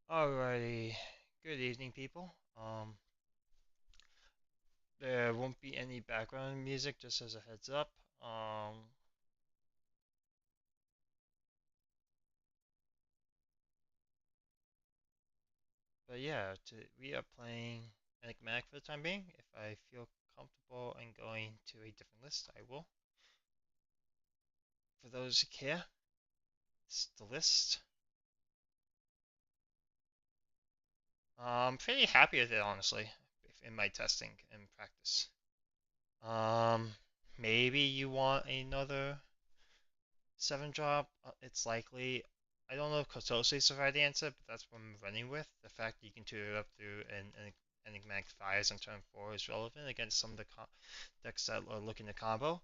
Alrighty, good evening, people. There won't be any background music, just as a heads up. Um, but yeah, we are playing Enigmatic for the time being. If I feel comfortable and going to a different list, I will. For those who care, it's the list. I'm pretty happy with it, honestly, in my testing and practice. Um, Maybe you want another seven drop, it's likely. I don't know if Kotosa is the right answer, but that's what I'm running with. The fact that you can tutor it up through an Enigmatic Fires on turn 4 is relevant against some of the decks that are looking to combo.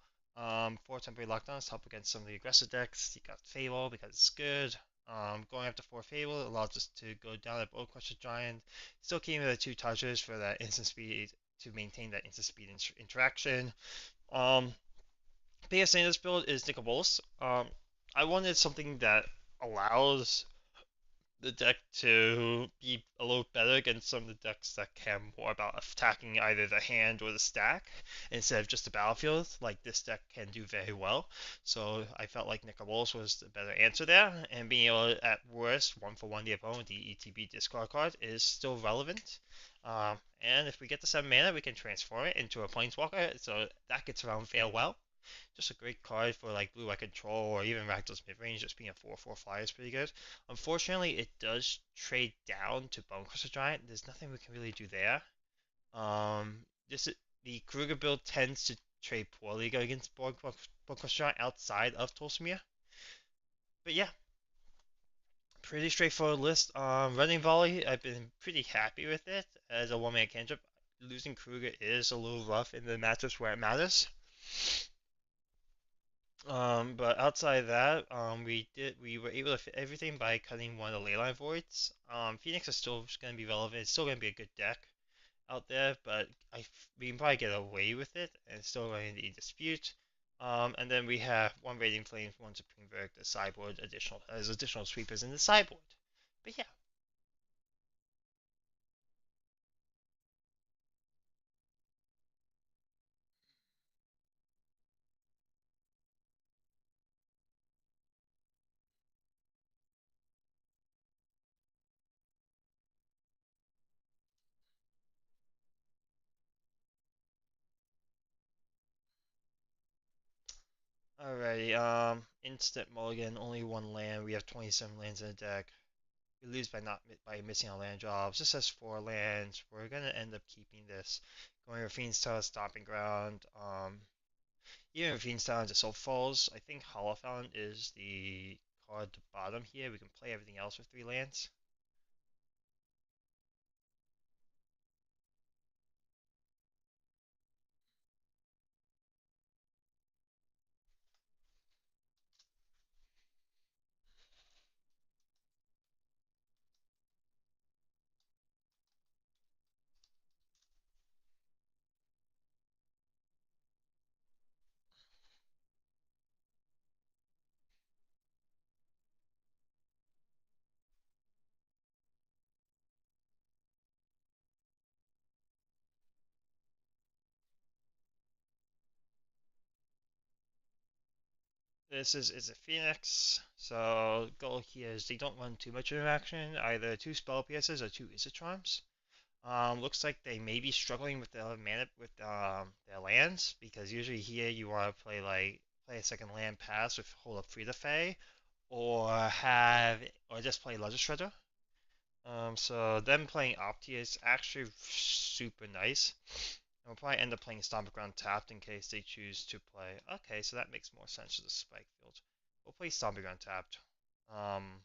Four temporary lockdowns help against some of the aggressive decks. You got Fable because it's good. Going after four Fable allows us to go down at Bone Crusher Giant. Still keeping the two touches for that instant speed to maintain that instant speed interaction. Um, biggest thing in this build is Nicobolas. I wanted something that allows the deck to be a little better against some of the decks that care more about attacking either the hand or the stack instead of just the battlefield, like this deck can do very well. So I felt like Nicobolas was the better answer there, and being able to, at worst, one for one the opponent with the ETB discard card is still relevant. And if we get the 7 mana, we can transform it into a Planeswalker, so that gets around fair well. Just a great card for like blue eye control or even Rakdos midrange. Just being a 4/4 flyer is pretty good. Unfortunately, it does trade down to Bonecrusher Giant. There's nothing we can really do there. This is, the Keruga build tends to trade poorly against Bonecrusher Giant outside of Tolsimir. But yeah, pretty straightforward list. Running volley, I've been pretty happy with it as a one-man cantrip. Losing Keruga is a little rough in the matchups where it matters. But outside of that, we were able to fit everything by cutting one of the leyline voids. Phoenix is still going to be relevant. It's still going to be a good deck out there, but we can probably get away with it and it's still going to be dispute. And then we have one Radiant Flames, one Supreme Verdict, a sideboard, additional sweepers in the sideboard. But yeah, alrighty. Instant mulligan, only one land. We have 27 lands in the deck. We lose by not by missing our land drops. This has four lands. We're gonna end up keeping this. Going with Fiend's Tower, Stomping Ground. Even if Fiend's Tower just so falls, I think Hollow Fountain is the card at the bottom here. We can play everything else with three lands. This is a Phoenix, so goal here is they don't run too much interaction, either two spell PSs or two Izzet Charms. Looks like they may be struggling with the mana with their lands because usually here you want to play a second land pass with hold up Free the Fae or just play Ledger Shredder. So them playing Opti is actually super nice. And we'll probably end up playing Stomping Ground tapped in case they choose to play. Okay, so that makes more sense to the Spike Field. We'll play Stomping Ground tapped. Um,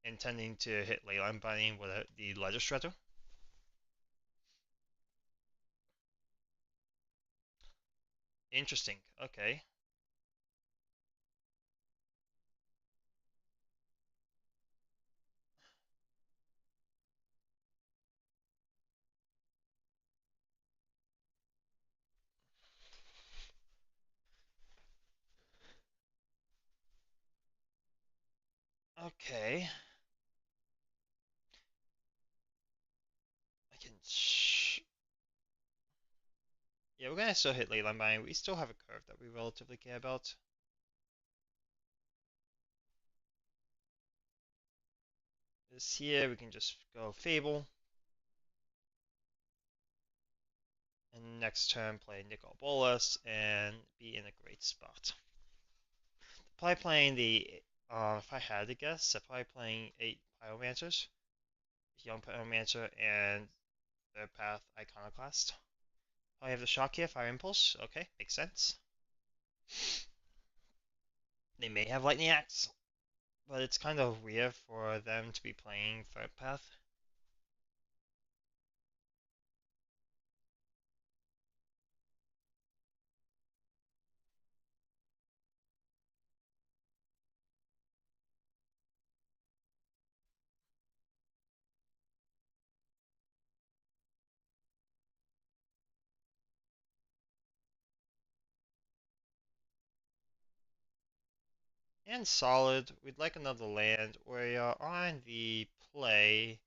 Intending to hit Leyline Binding with the Ledger Shredder. Interesting. Okay. Okay. Yeah, we're gonna still hit ley line binding. We still have a curve that we relatively care about. This here, we can just go Fable. And next turn, play Nicol Bolas and be in a great spot. Probably playing if I had to guess, I'm probably playing 8 Pyromancers, Young Pyromancer, and Third Path Iconoclast. I have the Shock here, Fire Impulse. Okay, makes sense. They may have Lightning Axe, but it's kind of weird for them to be playing Third Path. And solid, we'd like another land. We are on the play.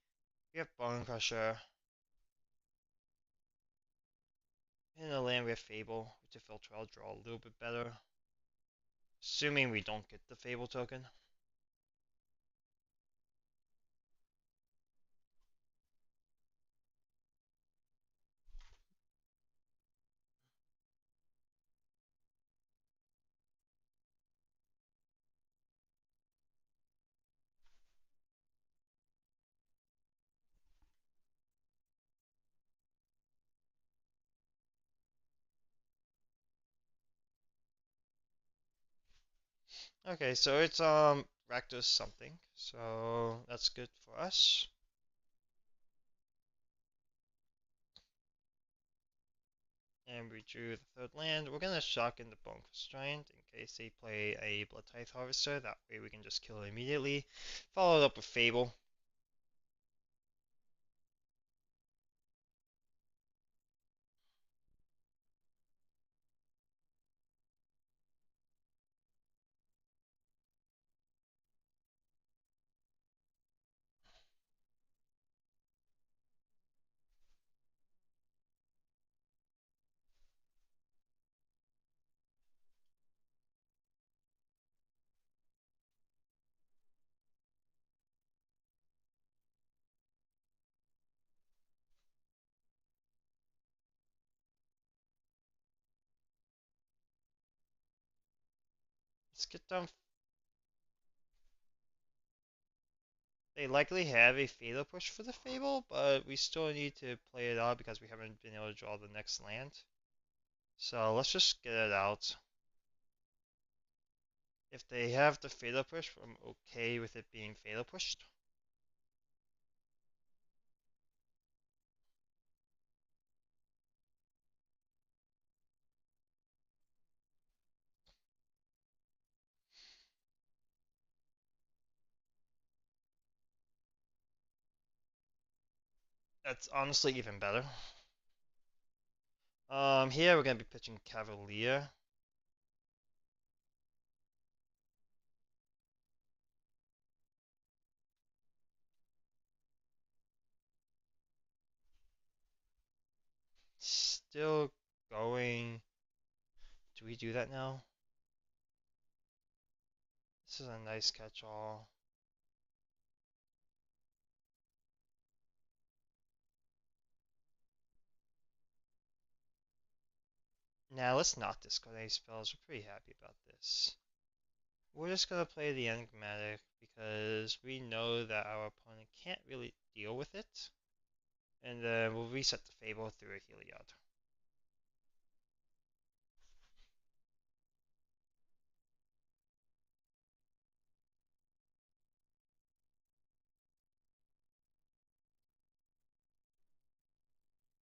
We have Bone Crusher. In the land we have Fable, to filter I'll draw a little bit better. Assuming we don't get the Fable token. Okay, so it's Rakdos something, so that's good for us. And we drew the third land. We're gonna shock in the Bone Constraint in case they play a Blood Tithe Harvester. That way we can just kill it immediately. Followed up with Fable. Let's get them. They likely have a Fatal Push for the Fable, but we still need to play it out because we haven't been able to draw the next land. So let's just get it out. If they have the Fatal Push, I'm okay with it being Fatal Pushed. That's honestly even better. Here we're gonna be pitching Cavalier. Still going. Do we do that now? This is a nice catch-all. Now let's not discard any spells. We're pretty happy about this. We're just gonna play the Enigmatic because we know that our opponent can't really deal with it. And then we'll reset the Fable through a Heliod.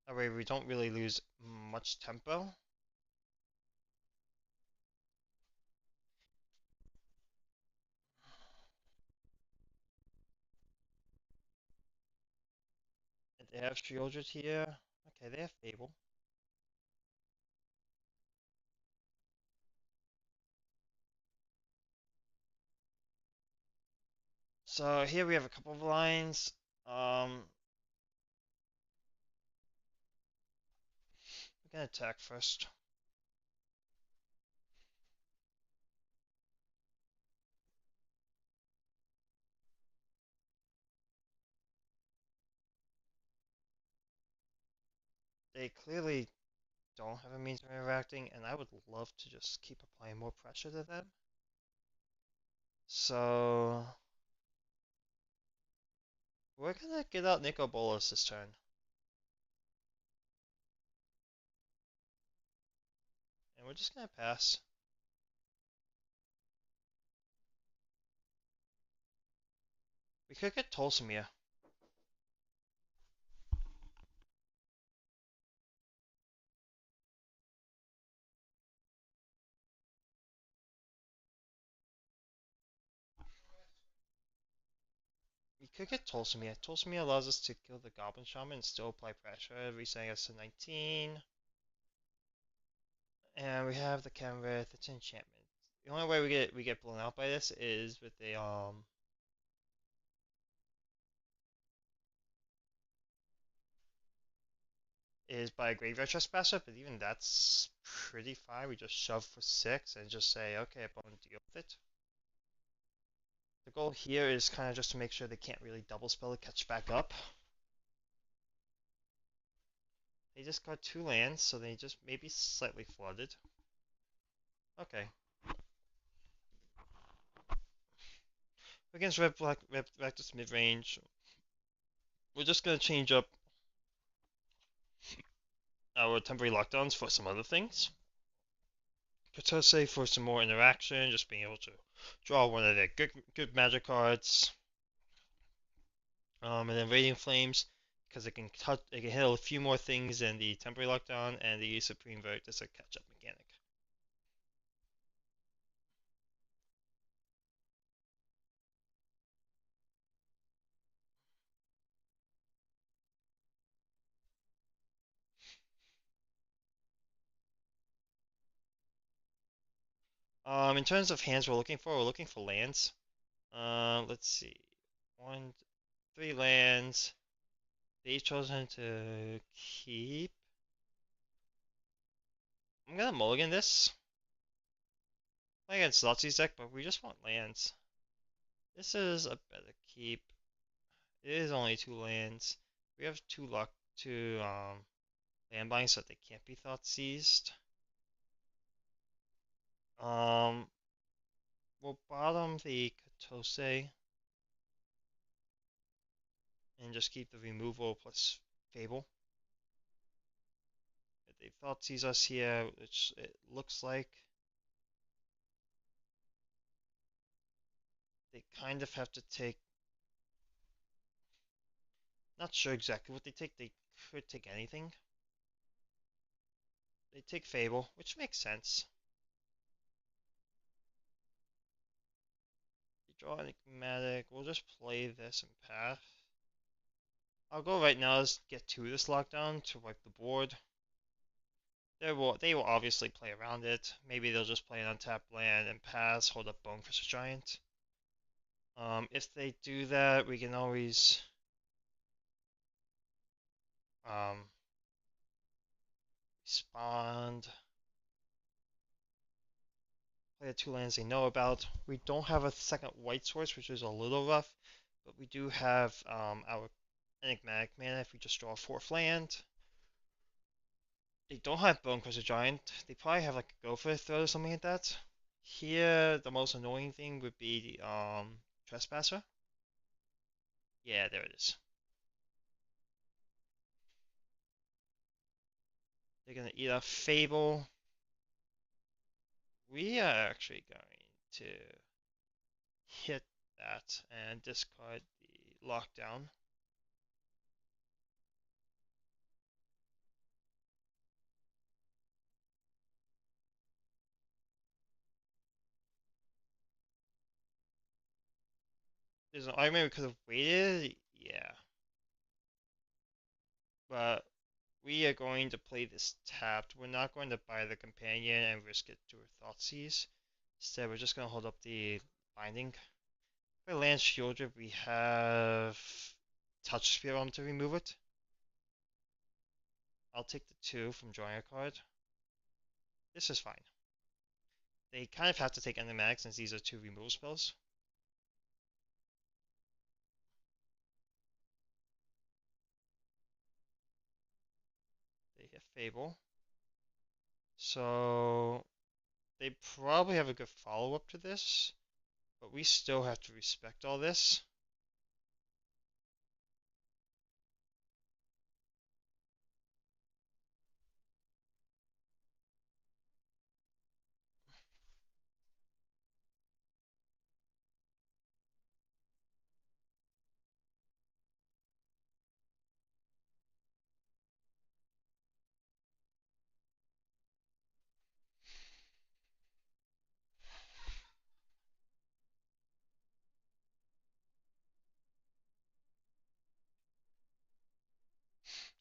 That way we don't really lose much tempo. And they have Shieldred here. Okay, they have Fable. So here we have a couple of lines. We're gonna attack first. They clearly don't have a means of interacting, and I would love to just keep applying more pressure to them. So we're gonna get out Nico Bolas this turn. And we're just gonna pass. We could get Tolsimir. We could get Tolsimir. Tolsimir allows us to kill the Goblin Shaman and still apply pressure, resetting us to 19. And we have the Kenrith, it's enchantment. The only way we get blown out by this is with a is by a graveyard trespasser, but even that's pretty fine. We just shove for 6 and just say, okay, opponent, deal with it. The goal here is kind of just to make sure they can't really double spell to catch back up. They just got 2 lands, so they just maybe slightly flooded. Okay. Against Red Black Rectus mid range, we're just gonna change up our temporary lockdowns for some other things. Pratice for some more interaction, just being able to draw one of their good magic cards. And then Radiant Flames, because it can hit a few more things than the temporary lockdown, and the Supreme Verdict as a catch-up mechanic. In terms of hands we're looking for lands. Let's see. 1, 3 lands. They've chosen to keep. I'm gonna mulligan this. Play against Zotzi's deck, but we just want lands. This is a better keep. It is only 2 lands. We have 2 luck to land buying so that they can't be thought seized. Um, we'll bottom the Katose and just keep the removal plus Fable. If they thought sees us here, which it looks like, they kind of have to take. Not sure exactly what they take. They could take anything. They take Fable, which makes sense. They draw Enigmatic. We'll just play this and pass. I'll go right now. Let's get to this lockdown to wipe the board. They will obviously play around it. Maybe they'll just play an untapped land and pass, hold up Bonecrusher Giant. If they do that, we can always respond. Play the 2 lands they know about. We don't have a second white source, which is a little rough, but we do have our Enigmatic mana if we just draw a 4th land. They don't have Bonecrusher Giant. They probably have like a Gopher Throat or something like that. Here, the most annoying thing would be the Trespasser. Yeah, there it is. They're gonna eat a Fable. We are actually going to hit that and discard the lockdown. There's an argument we could have waited, yeah. But we are going to play this tapped. We're not going to buy the companion and risk it to a Thoughtseize. Instead, we're just going to hold up the binding. For land Shieldred, we have Touch Spear on to remove it. I'll take the 2 from drawing a card. This is fine. They kind of have to take Enigmatic since these are 2 removal spells. They hit Fable. So they probably have a good follow-up to this, but we still have to respect all this.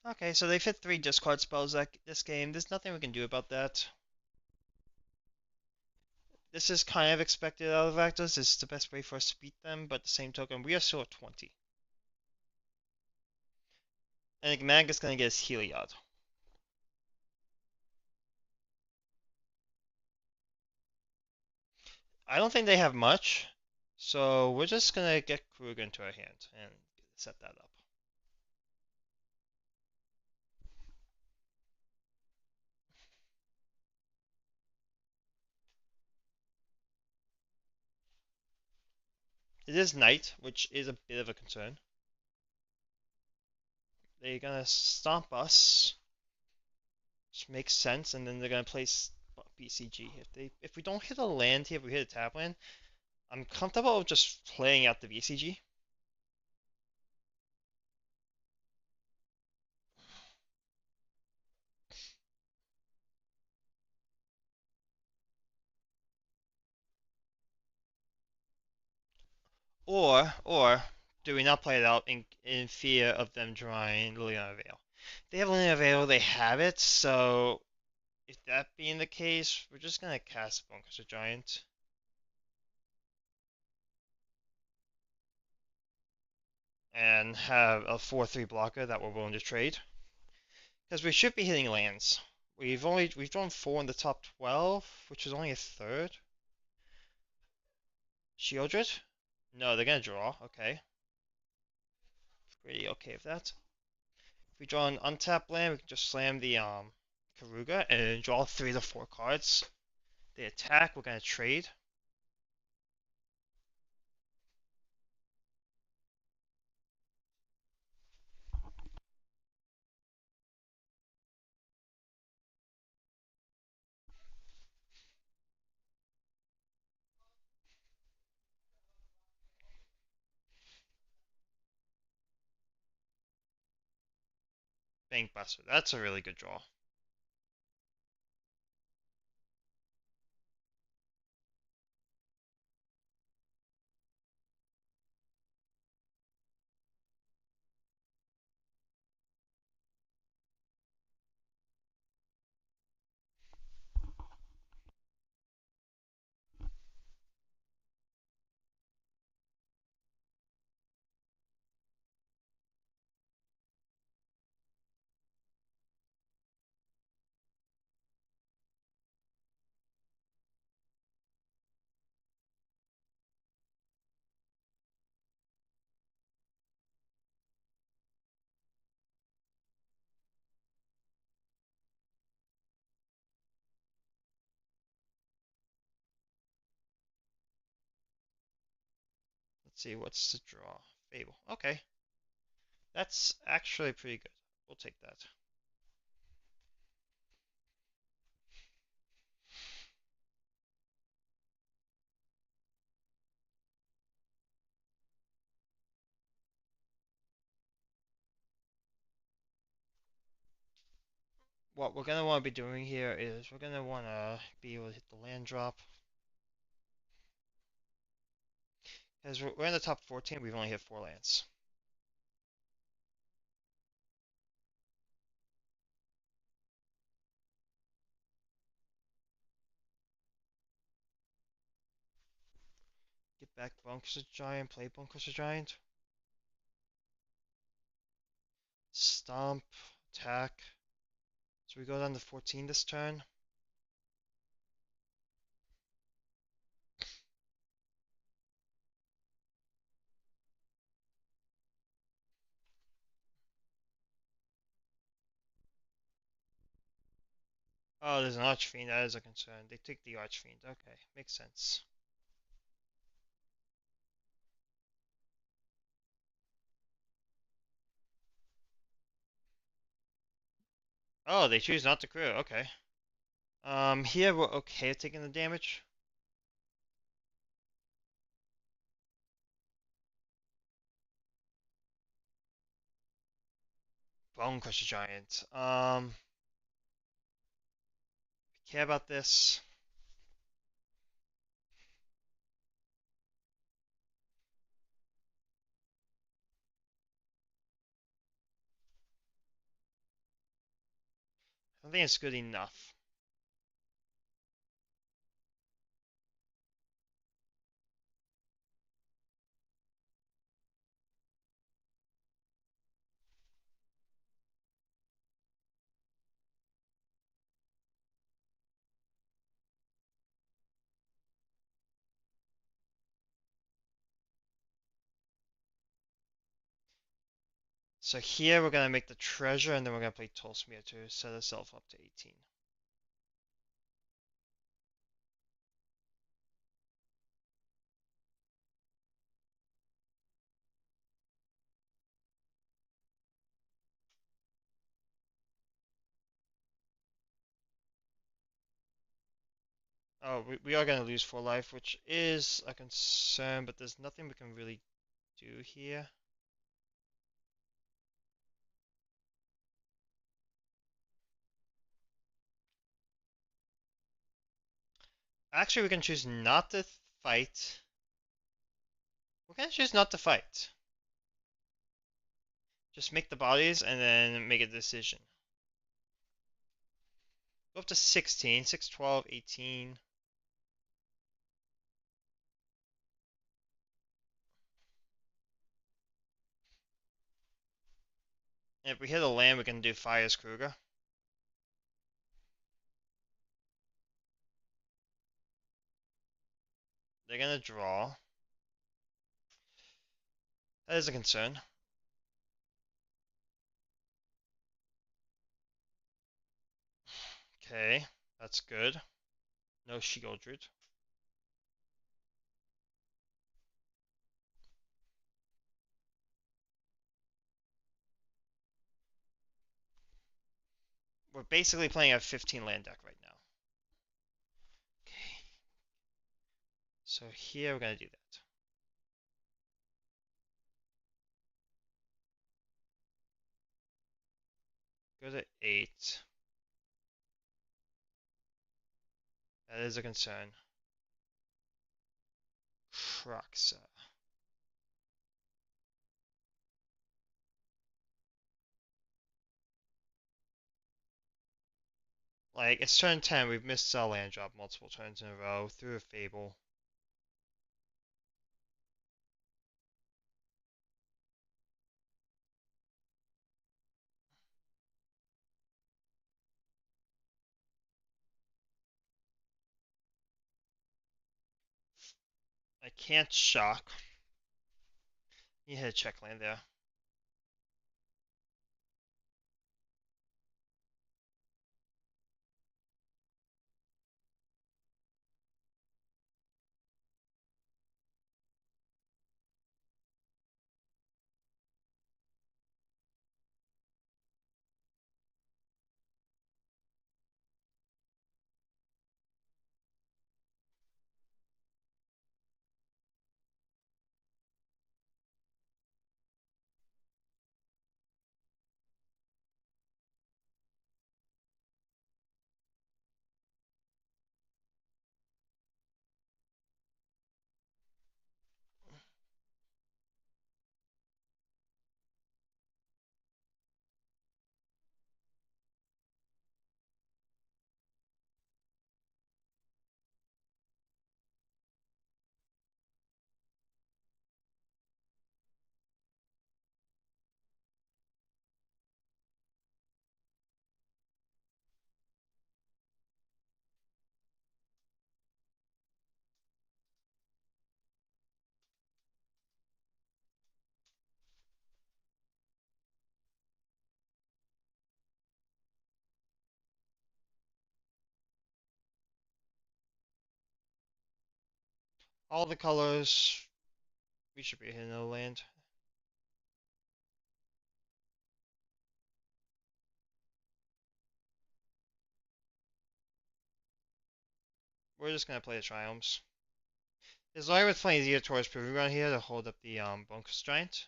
Okay, so they've hit 3 discard spells this game. There's nothing we can do about that. This is kind of expected out of Rakdos. This is the best way for us to beat them, but at the same token, we are still at 20. Enigmatic is going to get his Heliod. I don't think they have much, so we're just going to get Keruga into our hand and set that up. It is night, which is a bit of a concern. They're going to stomp us, which makes sense, and then they're going to place BCG. If we don't hit a land here, if we hit a tap land, I'm comfortable with just playing out the BCG. Or do we not play it out in fear of them drawing Liliana Veil? If they have Liliana Veil, they have it, so if that being the case, we're just gonna cast Bonecrusher Giant. And have a 4/3 blocker that we're willing to trade. Because we should be hitting lands. We've drawn 4 in the top 12, which is only a third. Shieldred? No, they're gonna draw, okay. Pretty okay with that. If we draw an untapped land, we can just slam the Keruga and draw 3 to 4 cards. They attack, we're gonna trade. Bankbuster, that's a really good draw. Let's see, what's the draw? Fable. Okay. That's actually pretty good. We'll take that. What we're gonna want to be doing here is we're gonna want to be able to hit the land drop. As we're in the top 14, we've only hit 4 lands. Get back Bunkers Giant, play Bunkers Giant. Stomp, attack. So we go down to 14 this turn. Oh, there's an Archfiend. That is a concern. They take the Archfiend. Okay, makes sense. Oh, they choose not to crew. Okay. Here we're okay with taking the damage. Bone Crusher Giant. Care about this? I don't think it's good enough. So here we're gonna make the treasure, and then we're gonna play Tollsmere to set ourselves up to 18. Oh, we are gonna lose 4 life, which is a concern, but there's nothing we can really do here. Actually, we can choose not to fight. We can choose not to fight. Just make the bodies and then make a decision. Go up to 16, 6, 12, 18. And if we hit a land, we can do Fire's Keruga. They're gonna draw. That is a concern. Okay, that's good. No Shieldred. We're basically playing a 15 land deck right now. Okay. So here we're gonna do that. Go to 8. That is a concern. Crux. Like, it's turn 10. We've missed a land drop multiple turns in a row through a Fable. I can't shock. You hit a check land there. All the colors. We should be hitting the land. We're just gonna play the Triomes. There's why with playing Zeta towards Keruga here to hold up the Bunkus Giant.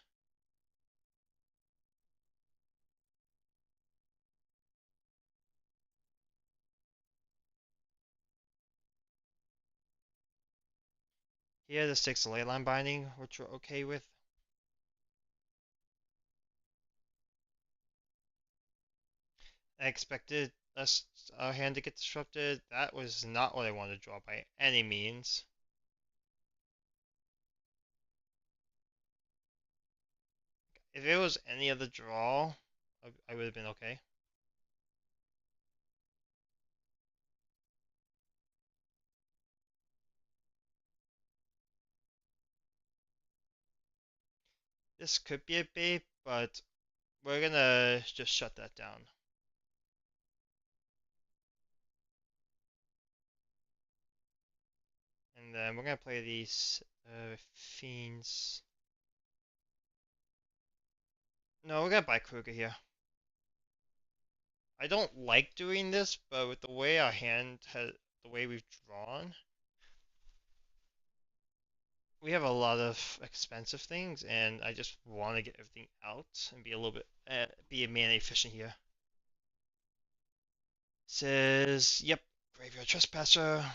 Here this takes the ley line binding, which we're okay with. I expected us our hand to get disrupted. That was not what I wanted to draw by any means. If it was any other draw, I would have been okay. This could be a bait, but we're gonna just shut that down. And then we're gonna play these fiends. No, we're gonna buy Keruga here. I don't like doing this, but with the way our hand has, the way we've drawn, we have a lot of expensive things, and I just want to get everything out and be a little bit, be a mana efficient here. Says, yep, Graveyard Trespasser.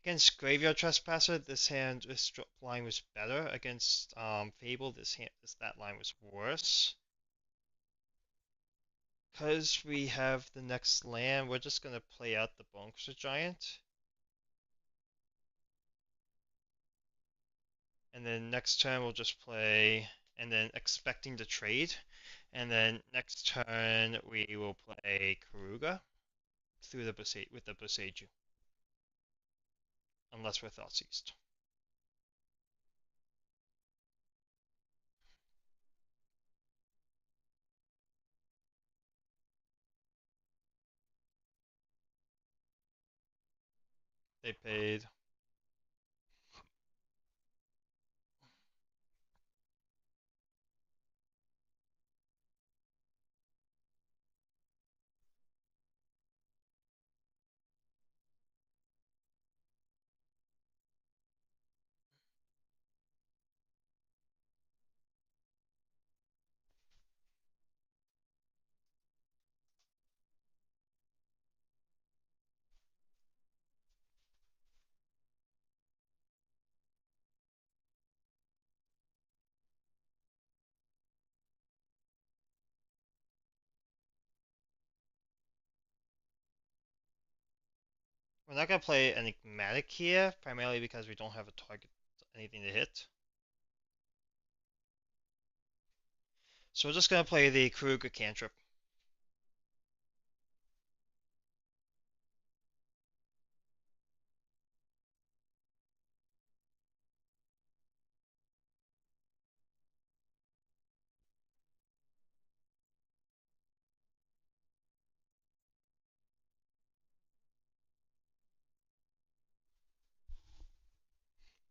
Against Graveyard Trespasser, this line was better. Against Fable, that line was worse. Because we have the next land, we're just gonna play out the Bunker Giant. And then next turn we'll just play, and then expecting the trade. And then next turn we will play Keruga through the with the Boseiju. Unless we're Thoughtseized. They paid. We're not gonna play Enigmatic here, primarily because we don't have a target, anything to hit. So we're just gonna play the Keruga cantrip.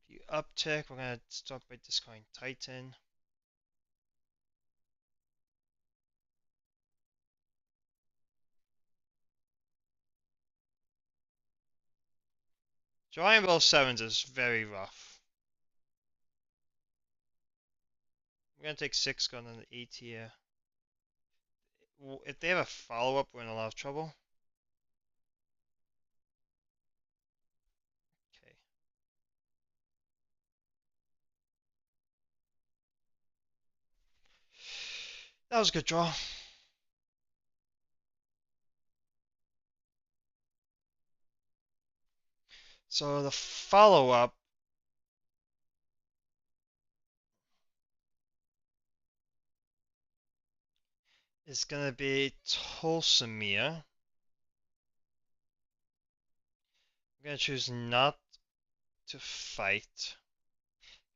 If you uptick, we're gonna start by discarding Titan. Drawing both sevens is very rough. We're gonna take 6, going on the 8 here. If they have a follow-up, we're in a lot of trouble. Okay. That was a good draw. So the follow-up is gonna be Tolsimir. I'm gonna choose not to fight.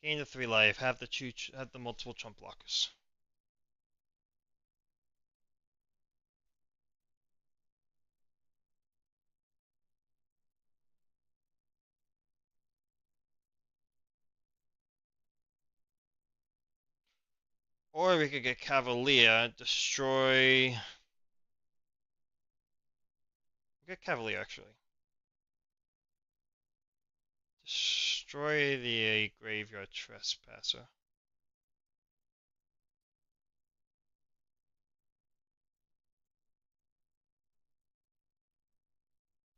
Gain the 3 life. Have the multiple trump blockers. Or we could get Cavalier, destroy. Get Cavalier actually. Destroy the graveyard trespasser.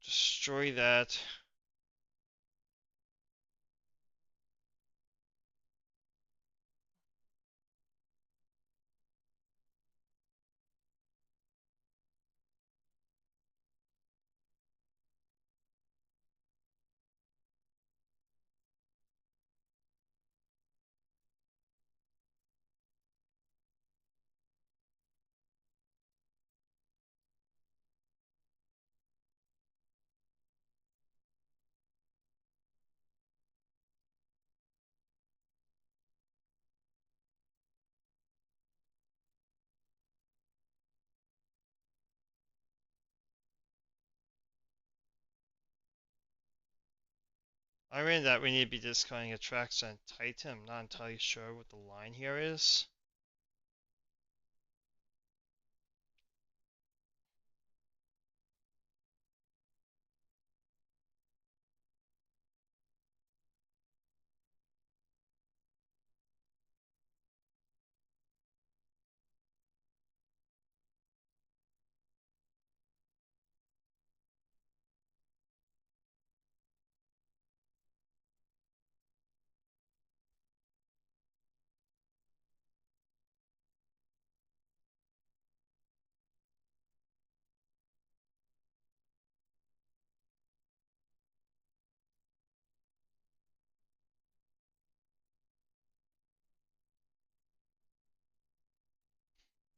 Destroy that. I read that we need to be discounting attracts and Titan. I'm not entirely sure what the line here is.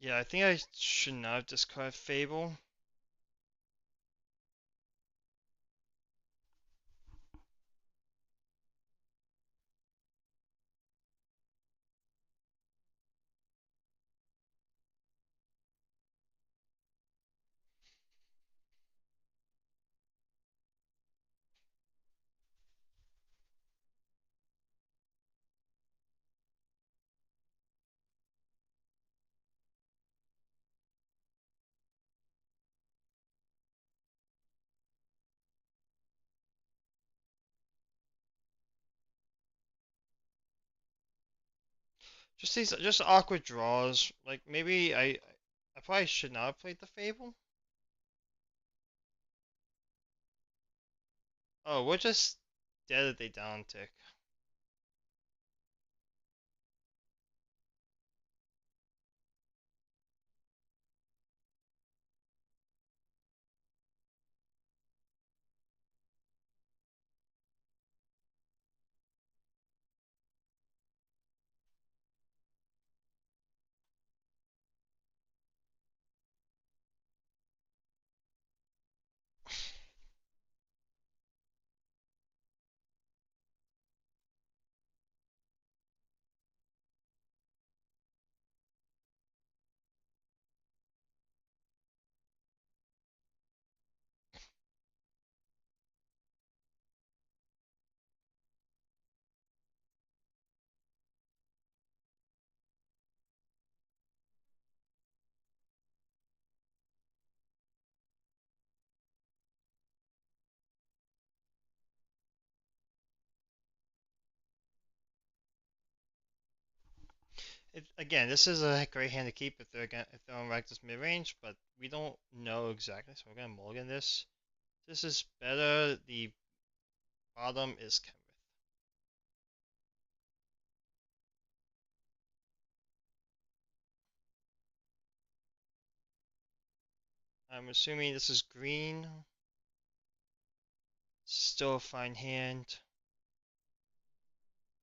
Yeah, I think I should not have discarded Fable. Just these, just awkward draws. Like maybe I probably should not have played the Fable. Oh, we're just dead at the down tick. Again, this is a great hand to keep if they're on Rakdos mid range, but we don't know exactly, so we're gonna mulligan this. This is better. The bottom is Kenrith. I'm assuming this is green. Still a fine hand.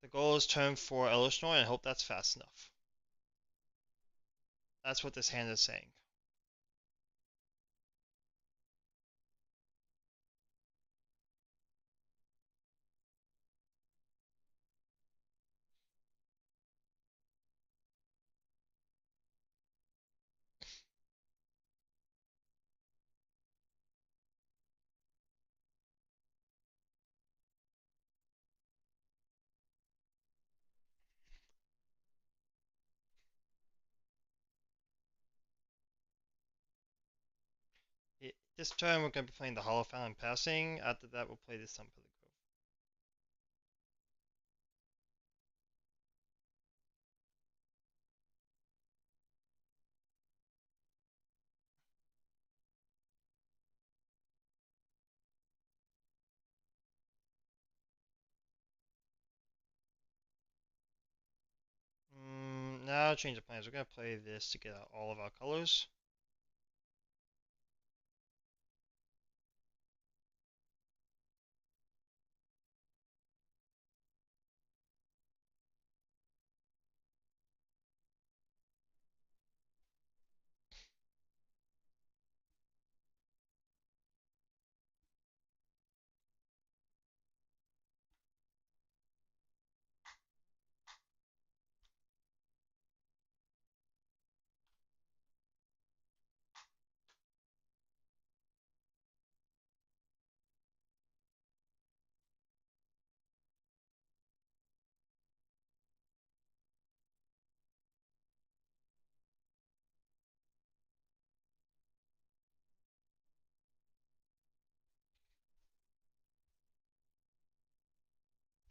The goal is turn 4 Elishnorn, and I hope that's fast enough. That's what this hand is saying. This turn we're going to be playing the Hollow Fountain passing. After that we'll play this Temple of the Grove. Now change the plans. We're going to play this to get out all of our colors.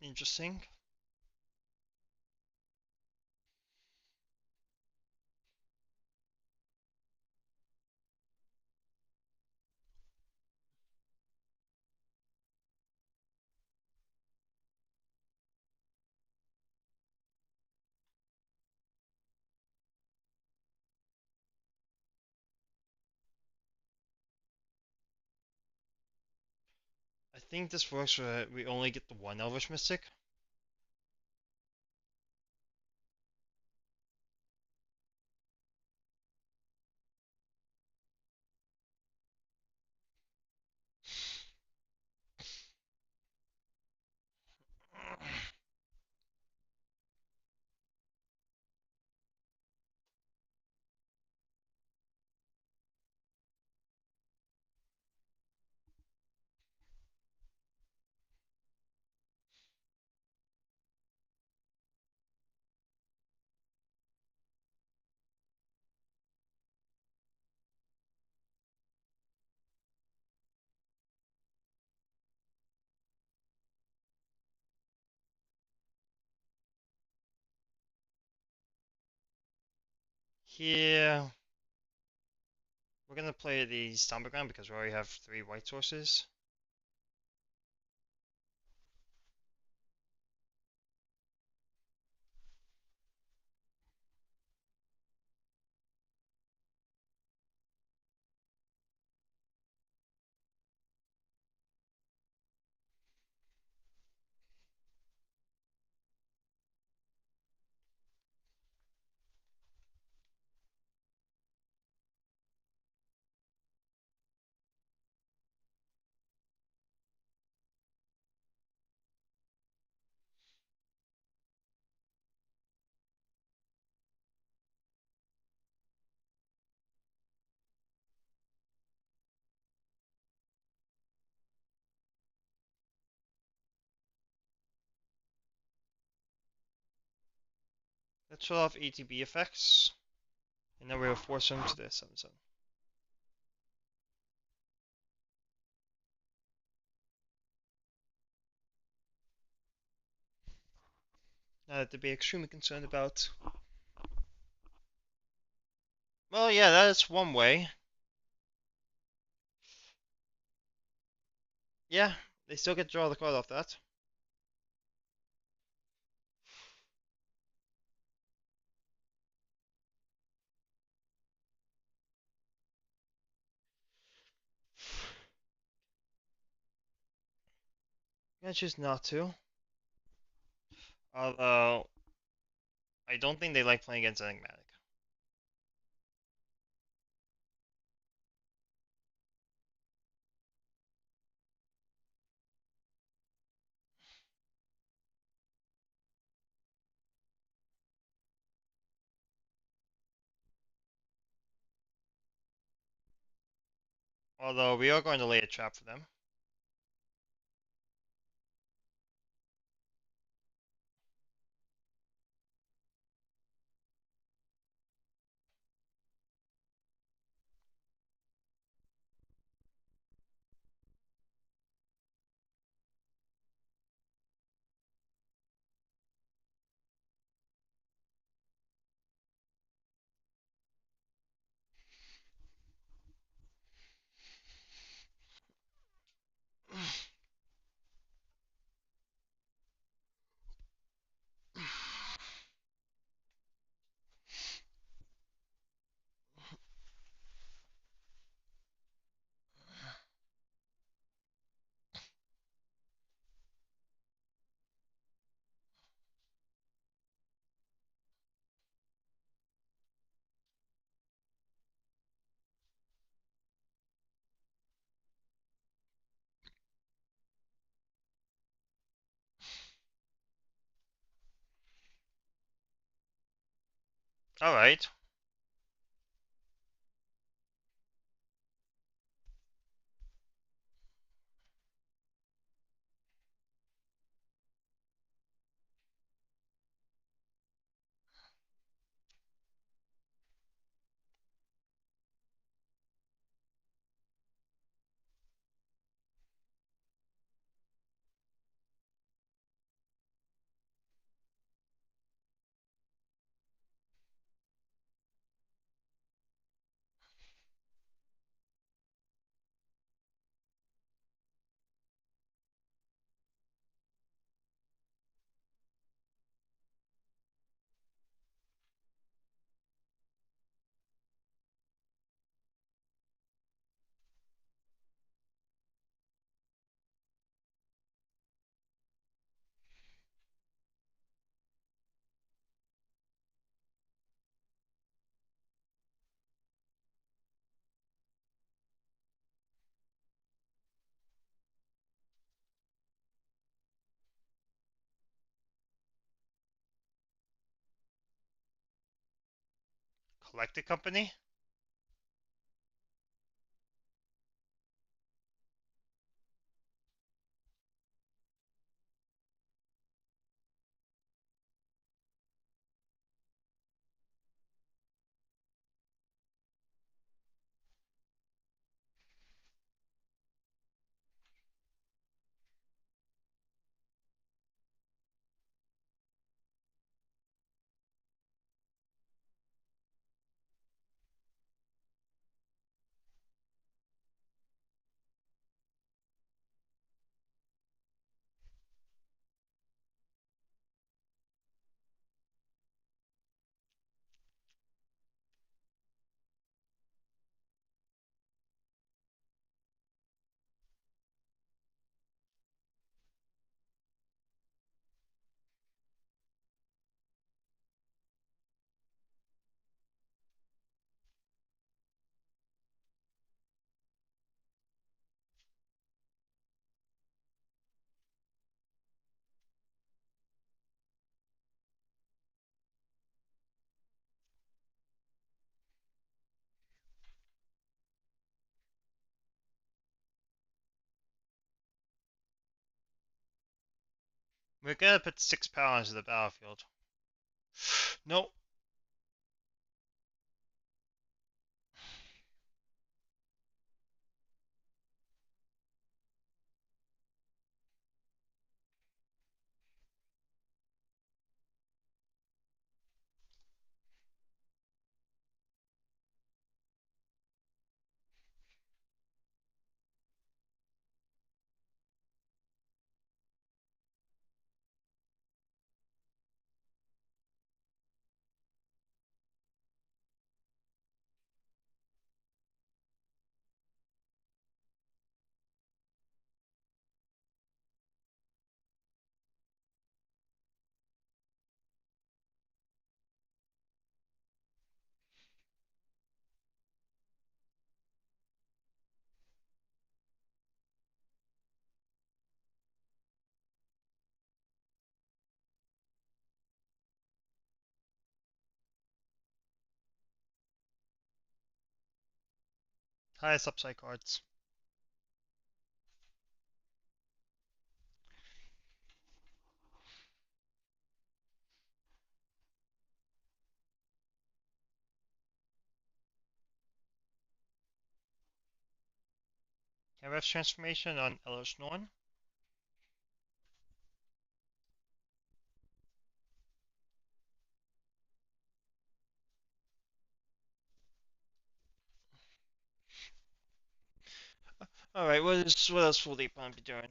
Interesting. I think this works where we only get the one Elvish Mystic. Here, we're going to play the Stomping Ground because we already have 3 white sources. Let's show off ATB effects. And then we'll force him to the 7/7. Now to be extremely concerned about. Well, yeah, that's one way. Yeah, they still get to draw the card off that. I'm gonna choose not to. Although, I don't think they like playing against Enigmatic. Although, we are going to lay a trap for them. All right. Collected company. We're gonna put 6 power into the battlefield. No. Highest upside cards. KRF's transformation on Elos Norn. Alright, what else will they plan to be doing?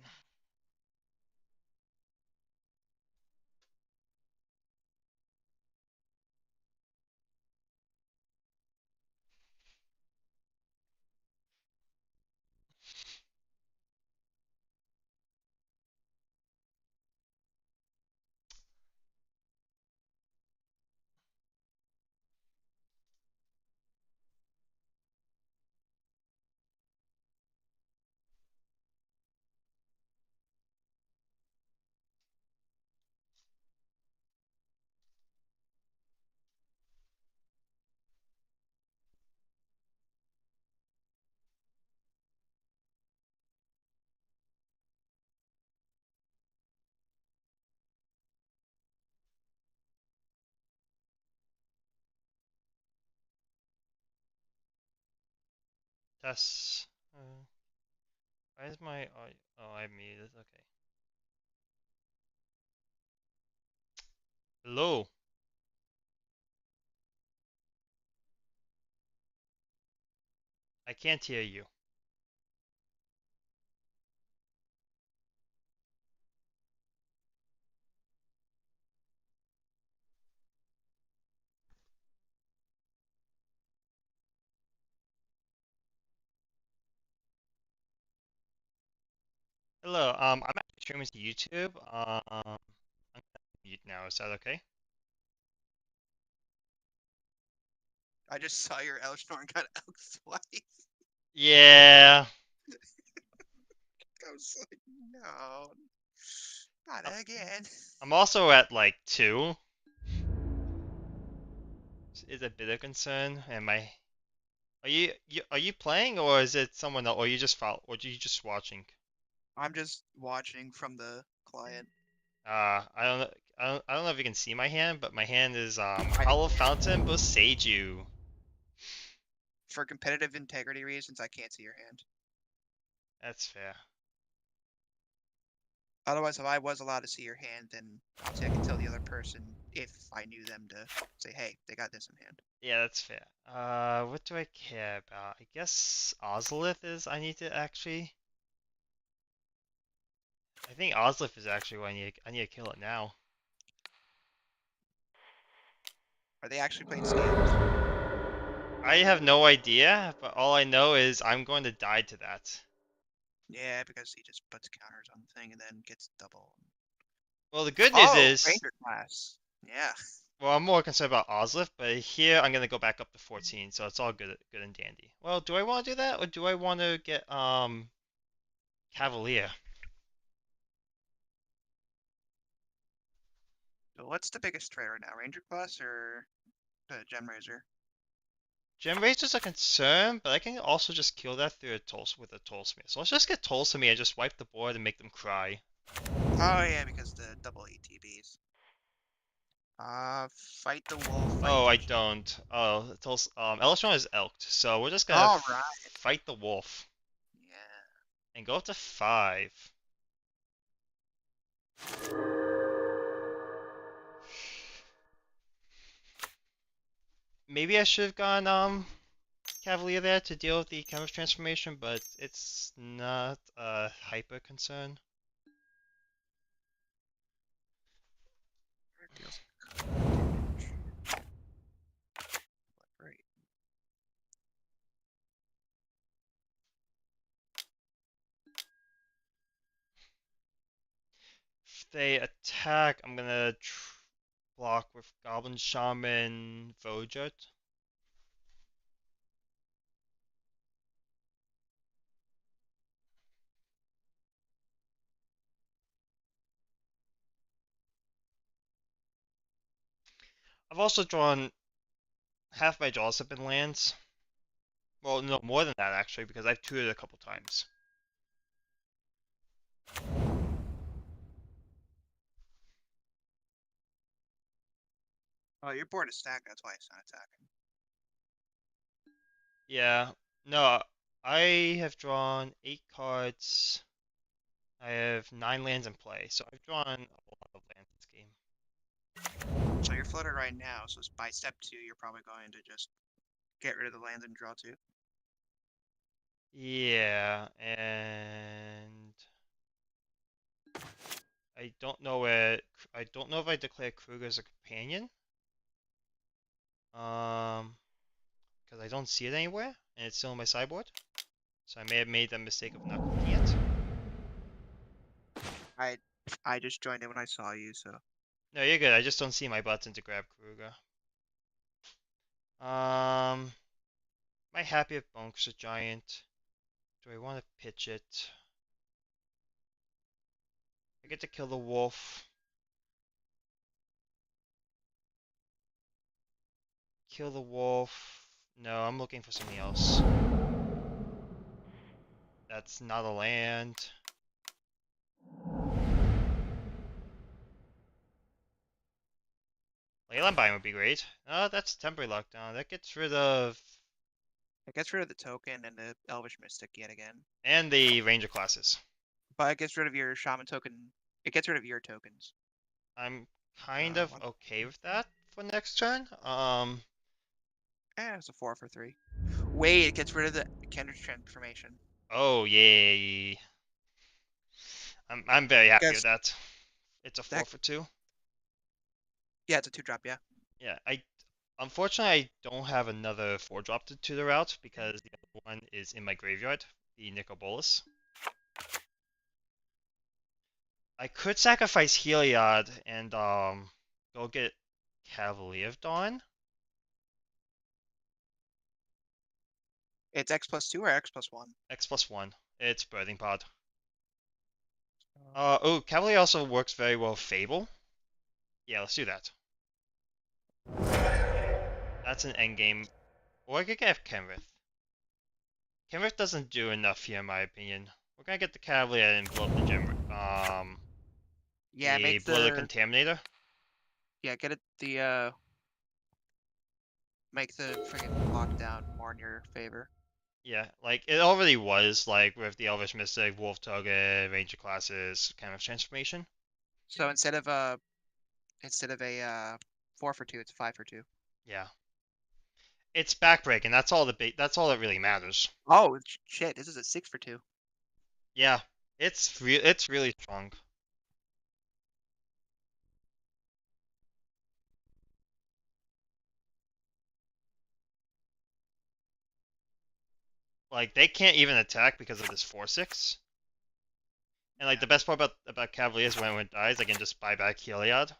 Test. Why is my audio? Oh, I muted. Okay. Hello. I can't hear you. Hello. I'm actually streaming to YouTube. I'm gonna mute now. Is that okay? I just saw your Elshnorn got out twice. Yeah. I was like, no, not I- again. I'm also at like 2. Is a bit of concern. Am I? Are you playing or is it someone else? Or you just follow? Or are you just watching? I'm just watching from the client. I don't know. I don't know if you can see my hand, but my hand is I, Hollow Fountain Boseiju. for competitive integrity reasons, I can't see your hand. That's fair. Otherwise, if I was allowed to see your hand, then obviously I could tell the other person if I knew them to say, hey, they got this in hand. Yeah, that's fair. What do I care about? I guess Ozolith is I need to actually. I think Ozolith is actually what I need to kill it now. Are they actually playing scales? I have no idea, but all I know is I'm going to die to that. Yeah, because he just puts counters on the thing and then gets double. Well, the good news Oh, is, Ranger class. Yeah. well, I'm more concerned about Ozlith, but here I'm gonna go back up to 14, so it's all good and dandy. Well, do I want to do that, or do I want to get Cavalier? So what's the biggest trade right now? Ranger class or the Gem Razor? Gem Razor's a concern, but I can also just kill that through with a Tollsmith. So let's just get Tollsmith and just wipe the board and make them cry. Oh yeah, because the double ETBs. Fight the wolf, fight Oh, the I G. don't. Oh, Elishon is elked, so we're just gonna All right. fight the wolf Yeah. and go up to 5. Maybe I should have gone Cavalier there to deal with the chemist transformation, but it's not a hyper concern. Deals damage. Right. If they attack, I'm gonna block with Goblin Shaman Vojut. I've also drawn half my draws have been lands. Well, no, more than that actually, because I've tutored a couple times. Oh, your board is stacked. That's why it's not attacking. Yeah, no, I have drawn 8 cards. I have 9 lands in play, so I've drawn a lot of lands this game. So you're floated right now. So by step 2, you're probably going to just get rid of the lands and draw 2. Yeah, and I don't know where I don't know if I declare Keruga as a companion. Because I don't see it anywhere, and it's still on my sideboard. So I may have made the mistake of not clicking it. I I just joined in when I saw you, so No, you're good. I just don't see my button to grab Keruga. Am I happy if Bonk's a giant? Do I want to pitch it? I get to kill the wolf. Kill the wolf. No, I'm looking for something else. That's not a land. Leyline Bind would be great. Oh, that's temporary lockdown. That gets rid of It gets rid of the token and the Elvish Mystic yet again. And the ranger classes. But it gets rid of your Shaman token. It gets rid of your tokens. I'm kind of okay with that for next turn. It's a 4 for 3. Wait, it gets rid of the Kindred transformation. Oh yay! I'm very happy with Guess that. It's a four that. for two. Yeah, it's a 2-drop. Yeah. Yeah, I unfortunately I don't have another 4-drop to the route because the other one is in my graveyard, the Nicobolus. I could sacrifice Heliod and go get Cavalier of Dawn. It's X+2 or X+1. X+1. It's Birthing Pod. Um, Oh, Cavalier also works very well with Fable. Yeah, let's do that. That's an endgame. Or I could get Kenrith. Kenrith doesn't do enough here, in my opinion. We're gonna get the Cavalier and blow up the gem. yeah, The Boiler Contaminator. get it make the friggin' lockdown more in your favor. Yeah, like it already was, like with the Elvish Mystic, Wolf Target, Ranger classes, kind of transformation. So instead of a 4 for 2, it's 5 for 2. Yeah, it's backbreaking. That's all that's all that really matters. Oh shit! This is a 6 for 2. Yeah, it's really strong. Like they can't even attack because of this 4/6. And like Yeah. the best part about Cavalier is when it dies, I can just buy back Heliod.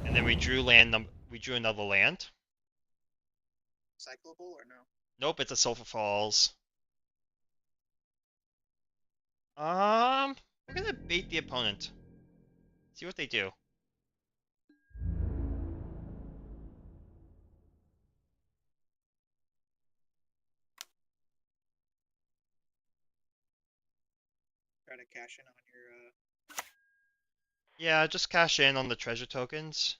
And then we drew another land. Cyclable or no? Nope, it's a Sulphur Falls. We're gonna bait the opponent. See what they do. Try to cash in on your Yeah, just cash in on the treasure tokens.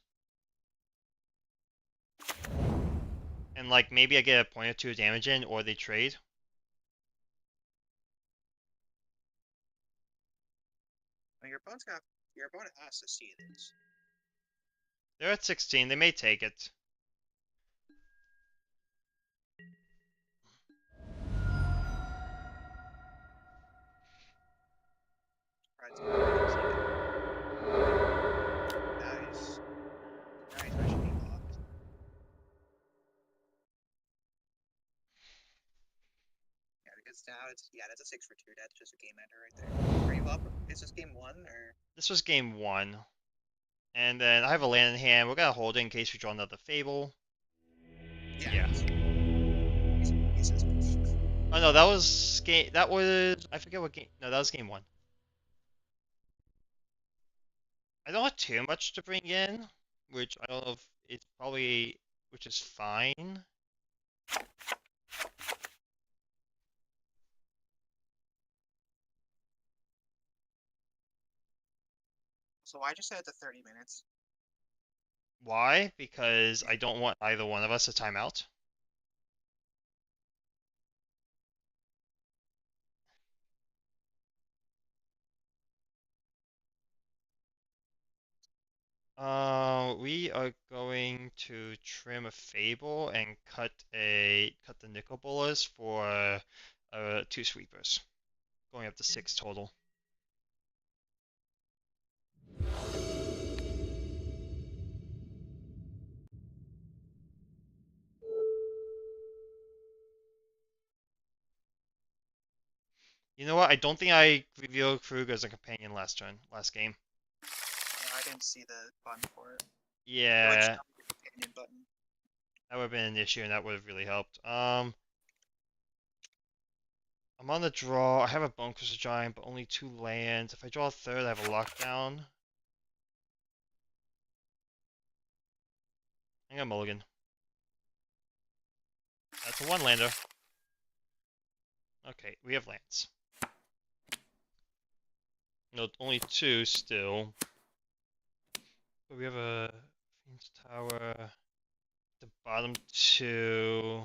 And like maybe I get a point or two of damage in, or they trade. Your opponent has to see this. They're at 16. They may take it. Right, so nice. Nice, I should be blocked. Yeah, because now that's a 6 for 2. That's just a game ender right there. Are you up? Is this game 1 or? This was game one. And then I have a land in hand. We're gonna hold it in case we draw another Fable. Yeah. Pieces. Oh no, that was game. That was I forget what game. No, that was game one. I don't have too much to bring in, which I don't know if it's probably, which is fine. So I just set it to 30 minutes. Why? Because I don't want either one of us to time out. We are going to trim a Fable and cut the Nicol Bolas for 2 sweepers, going up to 6 total. You know what? I don't think I revealed Keruga as a companion last game. No, I didn't see the button for it. It would show Yeah, the companion button. that would have been an issue, and that would have really helped. I'm on the draw. I have a Bone Crystal Giant, but only 2 lands. If I draw a third, I have a lockdown. I got mulligan. That's a 1-lander. Okay, we have lands. No, only two still. But we have a Phoenix Tower. The bottom two.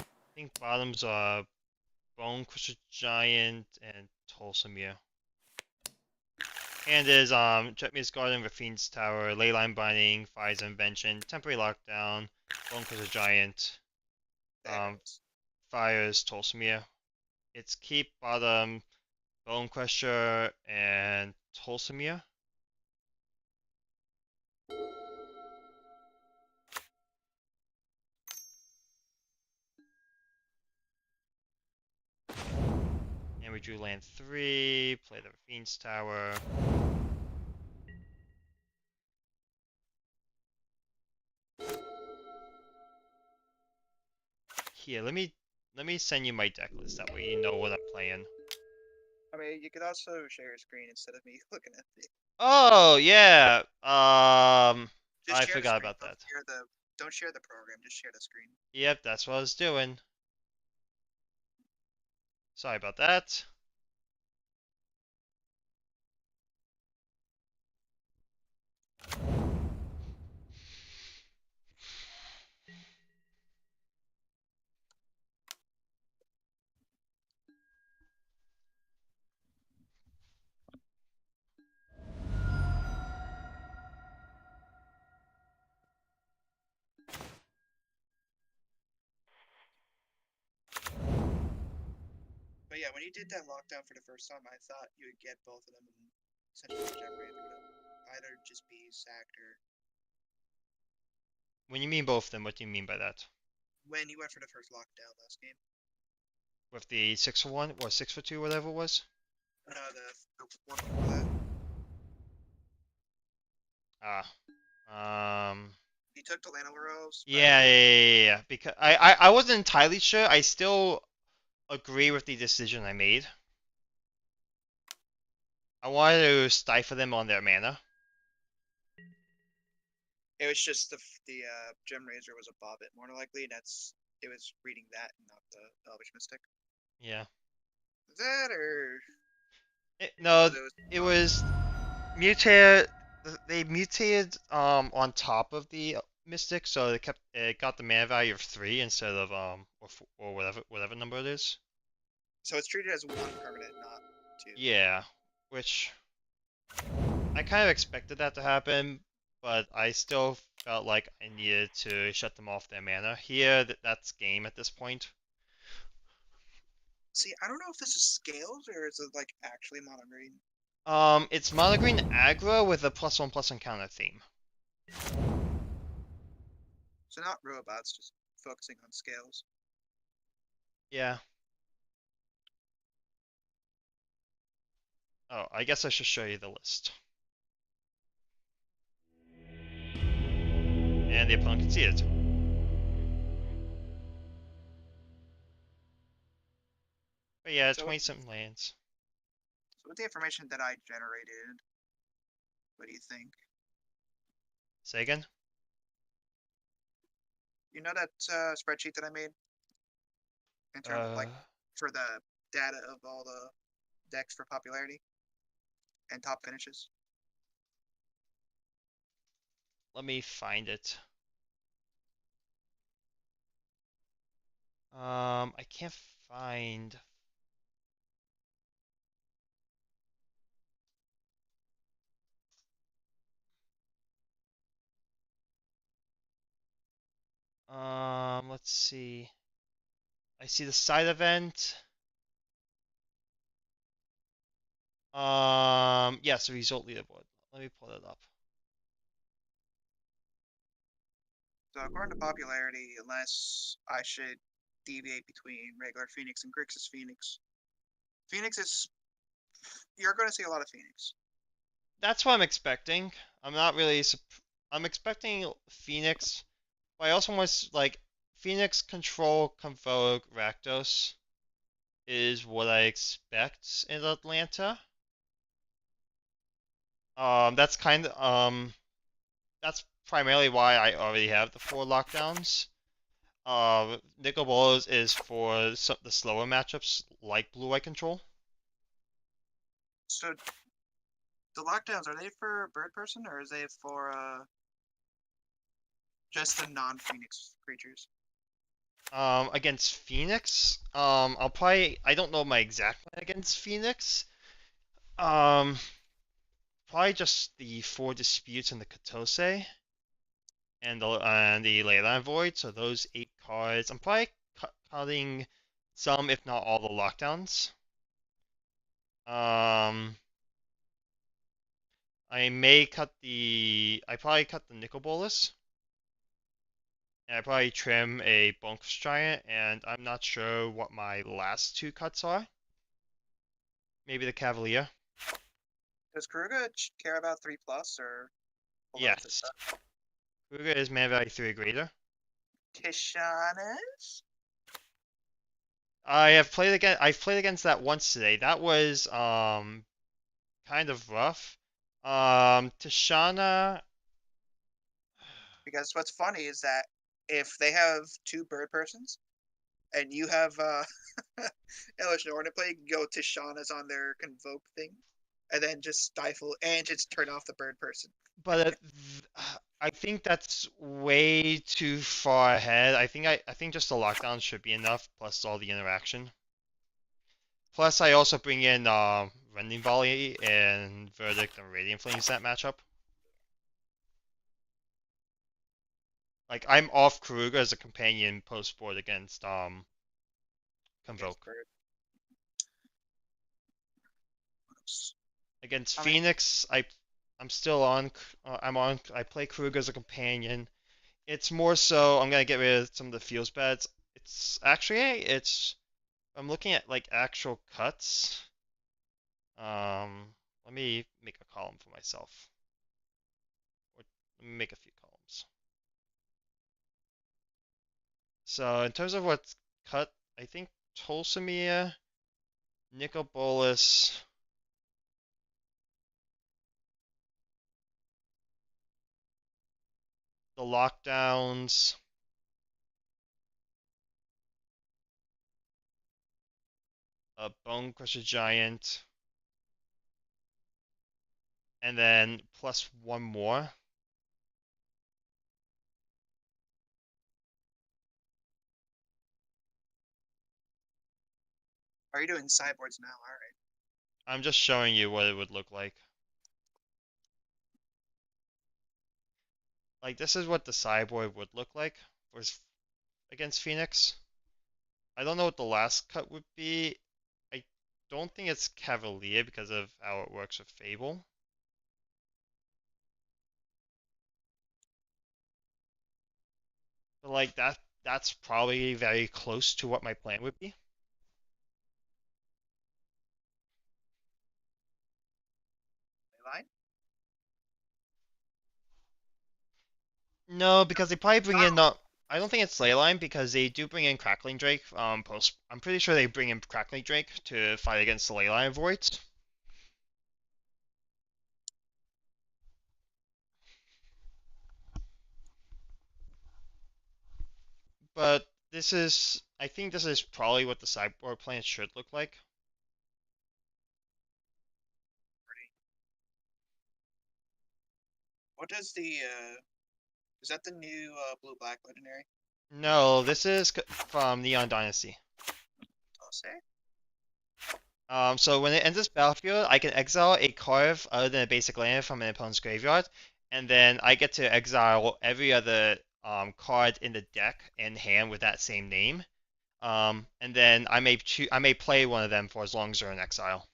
I think bottoms are Bone Crusher Giant and Tulsamere. And is Jetme's Garden, Rafine's Tower, Leyline Binding, Fire's Invention, Temporary Lockdown, Bone Crusher Giant, There um, it is. Fire's Tulsamere. It's Keep Bottom, Bone Crusher, and Tulsamere. And we drew land 3, play the Rafine's Tower. Here, let me send you my deck list. That way you know what I'm playing. I mean, you could also share your screen instead of me looking at it. Oh yeah. Just I share the forgot screen. about that. Don't share the program. Just share the screen. Yep, that's what I was doing. Sorry about that. But yeah, when you did that lockdown for the first time, I thought you would get both of them and essentially whichever would either just be sacked or When you mean both of them, what do you mean by that? when you went for the first lockdown last game. With the 6 for 1 or 6 for 2, whatever it was? The one before that. Ah. He took the Lana Rose, but Yeah. Because I wasn't entirely sure. I still agree with the decision I made. I wanted to stifle them on their mana. it was just the Gem Razor was a Bobbit more than likely, and it was reading that and not the Elvish Mystic. Yeah. That or No, because it was it was mutated. They mutated on top of the Mystic, so it got the mana value of 3 instead of or whatever number it is. so it's treated as one permanent, not two. Yeah, which I kind of expected that to happen, but I still felt like I needed to shut them off their mana. Here, that's game at this point. See, I don't know if this is scales or is it like actually mono green. It's mono green aggro with a +1/+1 counter theme. So not robots, just focusing on scales. Yeah. Oh, I guess I should show you the list. And the opponent can see it. But yeah, So 20-something lands. with the information that I generated, what do you think? Say again? You know that spreadsheet that I made in terms of Uh, like for the data of all the decks for popularity and top finishes? let me find it. I can't find. Let's see. I see the side event. Yes, result leaderboard. Let me pull it up. So according to popularity, unless I should deviate between regular Phoenix and Grixis Phoenix, Phoenix is you're going to see a lot of Phoenix. That's what I'm expecting. I'm not really. I'm expecting Phoenix, but I also want like Phoenix control Convoke Rakdos is what I expect in Atlanta. That's that's primarily why I already have the 4 lockdowns. Nicol Bolas is for the slower matchups like Blue Eye Control. So the lockdowns, are they for bird person or is they for just the non-phoenix creatures? Against Phoenix, I don't know my exact plan against Phoenix. Um, Probably just the four disputes and the Katose and the Leyline Void. So those 8 cards. I'm probably cutting some, if not all, the lockdowns. Um, I probably cut the Nicol Bolas, and I probably trim a Bunkus Giant, and I'm not sure what my last two cuts are. Maybe the Cavalier. Does Keruga care about 3+ or below Yes. Keruga is mana value 3 or greater. Tishanas? I've played against that once today. That was kind of rough. Tishana, Because what's funny is that if they have two bird persons and you have Elish Norn to play, you go Tishana's on their convoke thing, and then just stifle and just turn off the bird person. but I think that's way too far ahead. I think just the lockdown should be enough, plus all the interaction. Plus, I also bring in Rending Volley and Verdict and Radiant Flames that matchup. Like I'm off Keruga as a companion post board against Against Convoke. bird. Against I mean, Phoenix, I'm still on. I play Keruga as a companion. It's more so I'm gonna get rid of some of the feels beds. It's I'm looking at like actual cuts. Let me make a column for myself. Or let me make a few columns. So in terms of what's cut, I think Tolsimia, Nicol Bolas, the lockdowns, a Bone Crusher Giant, and then plus one more. are you doing sideboards now? All right. I'm just showing you what it would look like. Like this is what the sideboard would look like against Phoenix. I don't know what the last cut would be. I don't think it's Cavalier because of how it works with Fable. But like that's probably very close to what my plan would be. Line? No, because they probably bring in Oh, not. I don't think it's Leyline because they do bring in Crackling Drake. I'm pretty sure they bring in Crackling Drake to fight against the Leyline Voids. But I think this is probably what the sideboard plan should look like. pretty. What does the is that the new blue black legendary? No, this is from Neon Dynasty. I'll say. So when it enters battlefield, I can exile a card other than a basic land from an opponent's graveyard, and then I get to exile every other card in the deck and hand with that same name. And then I may play one of them for as long as they're in exile.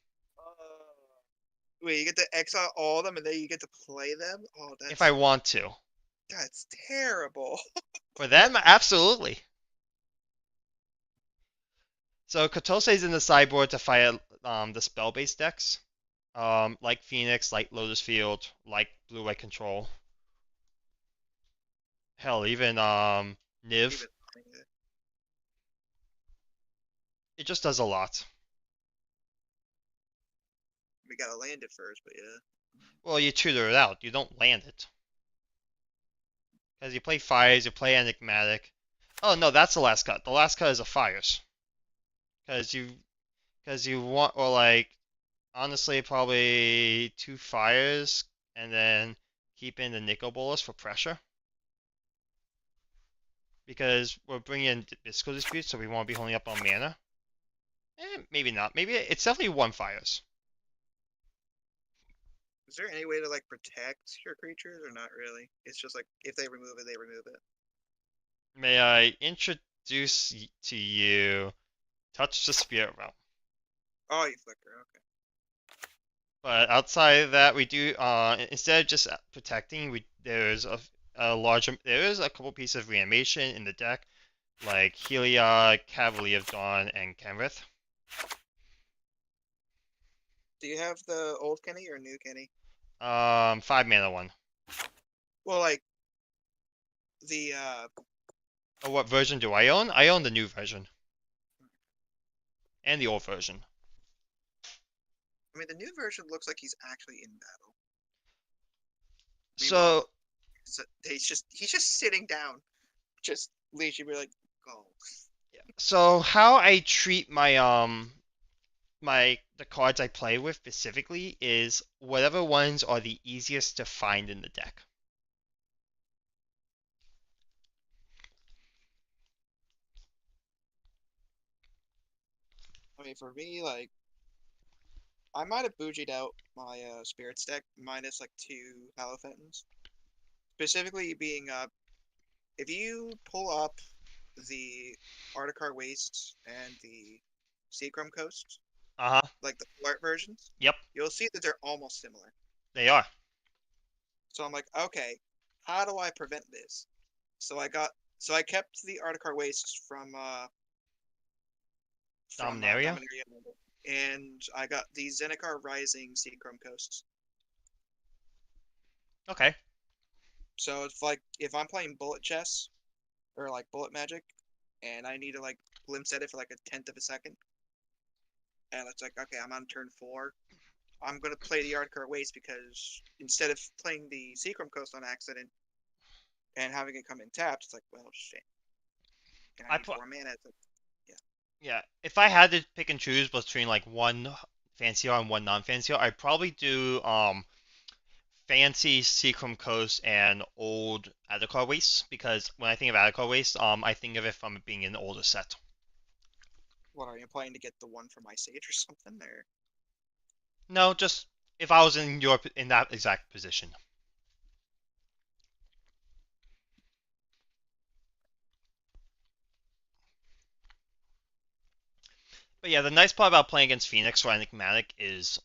Wait, you get to exile all of them and then you get to play them? Oh, If I that's want to. that's terrible. For them, absolutely. So Kotose's in the sideboard to fight the spell-based decks, like Phoenix, like Lotus Field, like Blue-White Control. Hell, even Niv. Even It just does a lot. we gotta land it first, but yeah. Well, you tutor it out. You don't land it. Because you play Fires, you play Enigmatic. Oh no, that's the last cut. The last cut is a Fires. Because you want, or like, Honestly, probably two fires, and then keep in the nickel bolas for pressure. Because we're bringing in Disco Dispute, so we won't be holding up on mana. Maybe not. Maybe it's definitely one fires. Is there any way to like protect your creatures or not really? It's just like if they remove it, they remove it. May I introduce to you Touch the Spirit Realm? Oh, you flicker. Okay. But outside of that, we do instead of just protecting, we there's a large there is a couple pieces of reanimation in the deck, like Helia, Cavalier of Dawn, and Kenrith. 'Do you have the old Kenny or new Kenny? 5 mana one. Well, like the Oh, what version do I own? I own the new version and the old version. I mean, the new version looks like he's actually in battle. Meanwhile, So he's just sitting down, just leisurely like go. so how I treat my the cards I play with specifically is whatever ones are the easiest to find in the deck. I mean, for me, like I might have bougied out my spirits deck minus like two Halophantons. Specifically being if you pull up the Articar Waste and the Seacrum Coast, Uh huh. like the art versions, Yep, you'll see that they're almost similar. they are. So I'm like, okay, how do I prevent this? So I kept the Articar Waste from Dominaria. Dominaria, and I got the Zendikar Rising Seacrum Coast. Okay. So it's like if I'm playing bullet chess or like bullet magic, and I need to like glimpse at it for like a tenth of a second, and it's like, okay, I'm on turn four. I'm gonna play the Articar Waste because instead of playing the Seacrum Coast on accident and having it come in tapped, it's like, well, shit, and I I need put 4 mana. It's like, yeah, Yeah. If I had to pick and choose between like one fancy art and one non-fancy art, I'd probably do fancy Seacrum Coast and old Adakar Waste because when I think of Adakar Waste, I think of it from it being an older set. what are you playing to get the one for my Sage or something? Or No, just if I was in your in that exact position. But yeah, the nice part about playing against Phoenix or Enigmatic is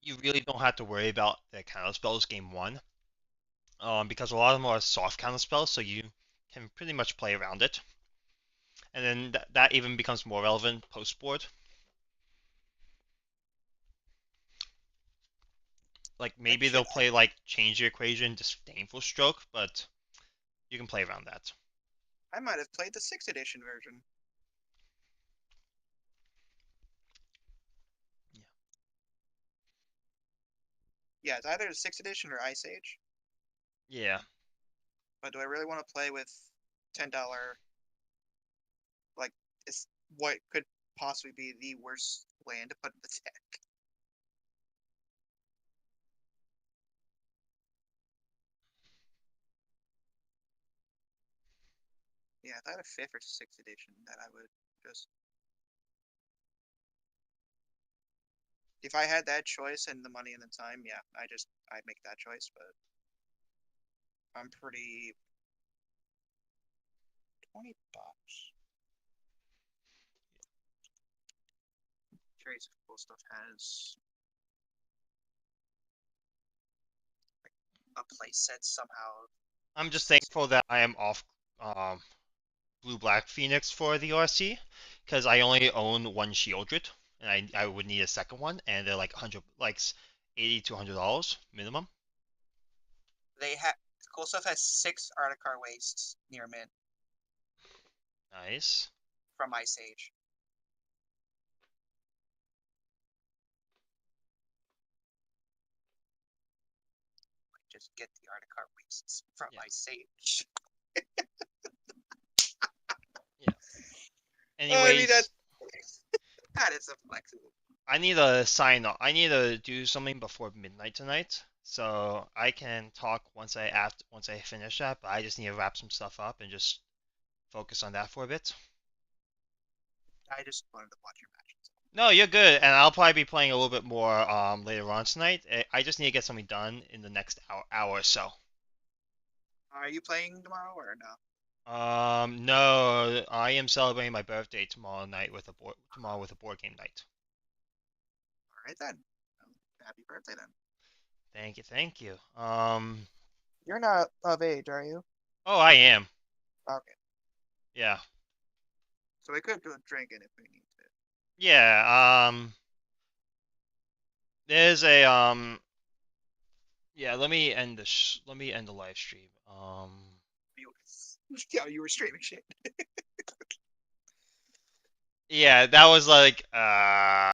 you really don't have to worry about the counter spells game one, because a lot of them are soft counter spells, so you can pretty much play around it. And then that even becomes more relevant post board. Like like maybe they'll shit, play like change the equation, disdainful stroke, but you can play around that. I might have played the 6th edition version. Yeah. Yeah, it's either the 6th edition or Ice Age. Yeah. But do I really want to play with $10 like it's what could possibly be the worst land to put in the deck? Yeah, if I had a 5th or 6th edition, that I would just if I had that choice and the money and the time, yeah, I'd make that choice. But I'm pretty $20. Curious if cool stuff has a place set somehow. I'm just thankful that I am off um, Blue Black Phoenix for the RC because I only own one Shieldred and I would need a second one and they're like 100 like 80 to $100 minimum. They have cool stuff has 6 Articar wastes near mint Nice. from Ice Age. Just get the Articar wastes from Yeah. Ice Age. Yeah. I mean Anyways, that is a flexible. I need to sign up. I need to do something before midnight tonight, so I can talk once I finish that. But I just need to wrap some stuff up and just focus on that for a bit. I just wanted to watch your matches. No, you're good, and I'll probably be playing a little bit more later on tonight. I just need to get something done in the next hour or so. Are you playing tomorrow or no? No, I am celebrating my birthday tomorrow with a board game night. All right then. Happy birthday then. Thank you, thank you. You're not of age, are you? Oh, I am. Okay. Yeah, So we could go drinking if we need to. yeah. There's a Yeah. Let me end the live stream. You, yeah, you were streaming shit. Yeah, that was like